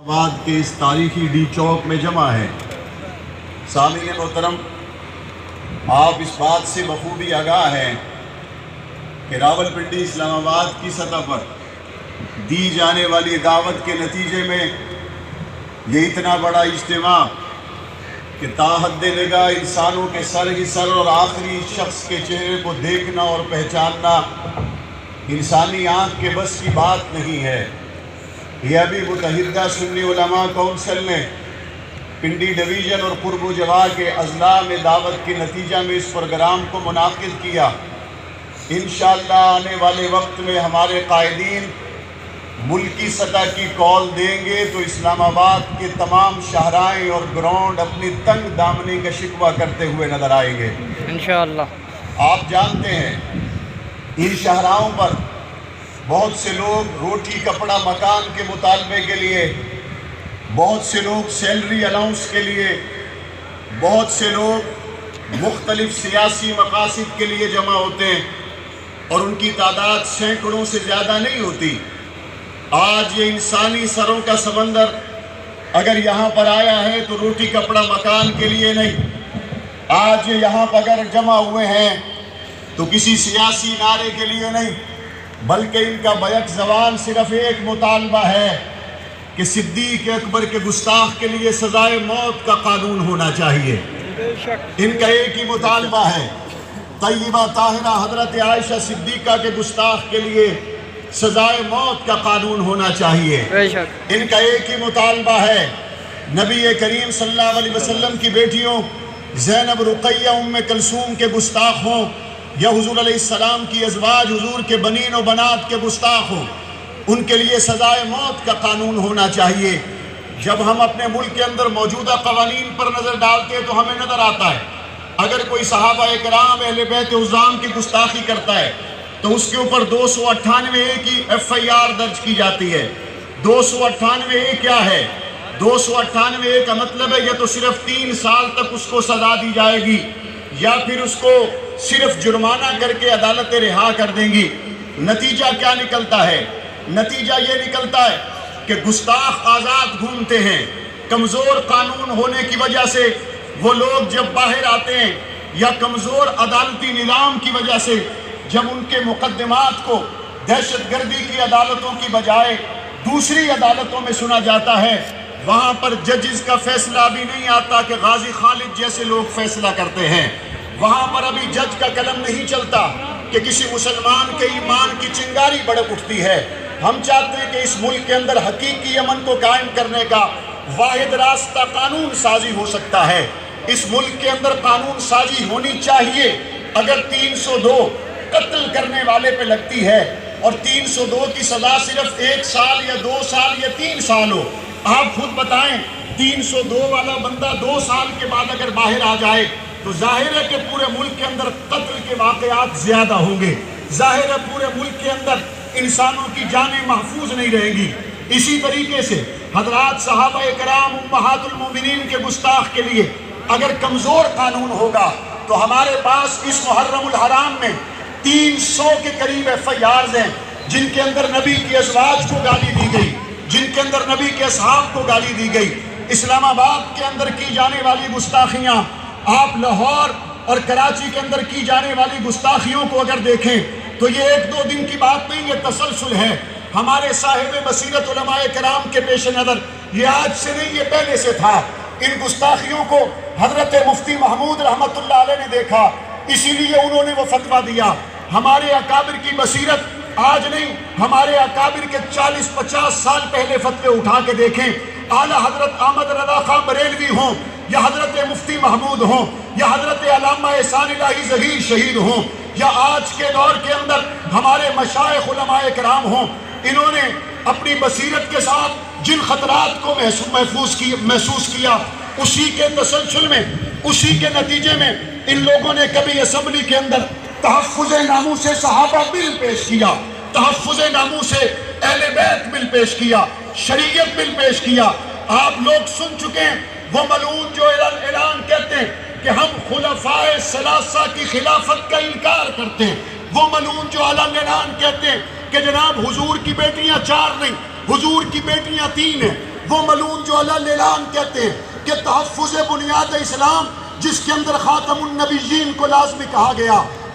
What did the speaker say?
آباد کے اس تاریخی ڈی چوک میں جمع ہے۔ سامعین محترم، آپ اس بات سے بخوبی آگاہ ہیں کہ راولپنڈی اسلام آباد کی سطح پر دی جانے والی دعوت کے نتیجے میں یہ اتنا بڑا اجتماع کہ تا حد نگاہ انسانوں کے سر ہی سر اور آخری شخص کے چہرے کو دیکھنا اور پہچاننا انسانی آنکھ کے بس کی بات نہیں ہے۔ یہ ابھی متحدہ سنی علماء کونسل نے پنڈی ڈویژن اور قرب و جواہ کے اضلاع میں دعوت کے نتیجہ میں اس پروگرام کو منعقد کیا۔ انشاءاللہ آنے والے وقت میں ہمارے قائدین ملکی سطح کی کال دیں گے تو اسلام آباد کے تمام شاہراہیں اور گراؤنڈ اپنی تنگ دامنی کا شکوہ کرتے ہوئے نظر آئیں گے انشاءاللہ۔ آپ جانتے ہیں ان شاہراہوں پر بہت سے لوگ روٹی کپڑا مکان کے مطالبے کے لیے، بہت سے لوگ سیلری الاؤنس کے لیے، بہت سے لوگ مختلف سیاسی مقاصد کے لیے جمع ہوتے ہیں اور ان کی تعداد سینکڑوں سے زیادہ نہیں ہوتی۔ آج یہ انسانی سروں کا سمندر اگر یہاں پر آیا ہے تو روٹی کپڑا مکان کے لیے نہیں، آج یہ یہاں پر اگر جمع ہوئے ہیں تو کسی سیاسی نعرے کے لیے نہیں، بلکہ ان کا بیک زبان صرف ایک مطالبہ ہے کہ صدیق اکبر کے گستاخ کے لیے سزائے موت کا قانون ہونا چاہیے۔ ان کا ایک ہی مطالبہ ہے، طیبہ طاہرہ حضرت عائشہ صدیقہ کے گستاخ کے لیے سزائے موت کا قانون ہونا چاہیے۔ ان کا ایک ہی مطالبہ ہے، نبی کریم صلی اللہ علیہ وسلم کی بیٹیوں زینب، رقیہ، ام کلثوم کے گستاخ ہوں یا حضور علیہ السلام کی ازواج حضور کے بنین و بنات کے گستاخ ہوں، ان کے لیے سزائے موت کا قانون ہونا چاہیے۔ جب ہم اپنے ملک کے اندر موجودہ قوانین پر نظر ڈالتے ہیں تو ہمیں نظر آتا ہے اگر کوئی صحابہ اکرام اہل بیت عظام کی گستاخی کرتا ہے تو اس کے اوپر 298 کی FIR درج کی جاتی ہے۔ 298 کیا ہے؟ 298 کا مطلب ہے یا تو صرف 3 سال تک اس کو سزا دی جائے گی یا پھر اس کو صرف جرمانہ کر کے عدالتیں رہا کر دیں گی۔ نتیجہ کیا نکلتا ہے؟ نتیجہ یہ نکلتا ہے کہ گستاخ آزاد گھومتے ہیں۔ کمزور قانون ہونے کی وجہ سے وہ لوگ جب باہر آتے ہیں یا کمزور عدالتی نظام کی وجہ سے جب ان کے مقدمات کو دہشت گردی کی عدالتوں کی بجائے دوسری عدالتوں میں سنا جاتا ہے، وہاں پر ججز کا فیصلہ بھی نہیں آتا کہ غازی خالد جیسے لوگ فیصلہ کرتے ہیں۔ وہاں پر ابھی جج کا قلم نہیں چلتا کہ کسی مسلمان کے ایمان کی چنگاری بڑک اٹھتی ہے۔ ہم چاہتے ہیں کہ اس ملک کے اندر حقیقی امن کو قائم کرنے کا واحد راستہ قانون سازی ہو سکتا ہے۔ اس ملک کے اندر قانون سازی ہونی چاہیے۔ اگر 302 قتل کرنے والے پہ لگتی ہے اور 302 کی سزا صرف 1 سال یا 2 سال یا 3 سال ہو، آپ خود بتائیں 302 والا بندہ 2 سال کے بعد اگر باہر آ جائے تو ظاہر ہے کہ پورے ملک کے اندر قتل کے واقعات زیادہ ہوں گے، ظاہر ہے پورے ملک کے اندر انسانوں کی جانیں محفوظ نہیں رہیں گی۔ اسی طریقے سے حضرات صحابہ کرام امہات المومنین کے گستاخ کے لیے اگر کمزور قانون ہوگا تو ہمارے پاس اس محرم الحرام میں 300 کے قریب FIRs ہیں جن کے اندر نبی کی ازواج کو گالی دی گئی، جن کے اندر نبی کے اصحاب کو گالی دی گئی۔ اسلام آباد کے اندر کی جانے والی گستاخیاں، آپ لاہور اور کراچی کے اندر کی جانے والی گستاخیوں کو اگر دیکھیں تو یہ 1-2 دن کی بات نہیں، یہ تسلسل ہے۔ ہمارے صاحب بصیرت علماء کرام کے پیش نظر یہ آج سے نہیں، یہ پہلے سے تھا۔ ان گستاخیوں کو حضرت مفتی محمود رحمت اللہ علیہ نے دیکھا، اسی لیے انہوں نے وہ فتویٰ دیا۔ ہمارے اکابر کی بصیرت آج نہیں، ہمارے اکابر کے 40-50 سال پہلے فتوے اٹھا کے دیکھیں۔ اعلیٰ حضرت احمد رضا خان بریلوی ہوں یا حضرت مفتی محمود ہوں یا حضرت علامہ احسان الہی ظہیر شہید ہوں یا آج کے دور کے اندر ہمارے مشائخ علماء کرام ہوں، انہوں نے اپنی بصیرت کے ساتھ جن خطرات کو محسوس کیا، اسی کے تسلسل میں، اسی کے نتیجے میں ان لوگوں نے کبھی اسمبلی کے اندر تحفظ ناموس صحابہ بل پیش کیا، تحفظ ناموس اہل بیت بل پیش کیا، شریعت بل پیش کیا۔ آپ لوگ سن چکے ہیں وہ ملعون جو اعلان کہتے ہیں کہ ہم خلفائے ثلاثہ کی خلافت کا انکار کرتے ہیں، وہ ملعون جو اعلان کہتے ہیں کہ جناب حضور کی بیٹیاں 4 نہیں، حضور کی بیٹیاں 3 ہیں، وہ ملعون جو علی الاعلان کہتے ہیں کہ تحفظ بنیاد اسلام جس کے اندر خاتم النبیین کو لازمی کہا گیا،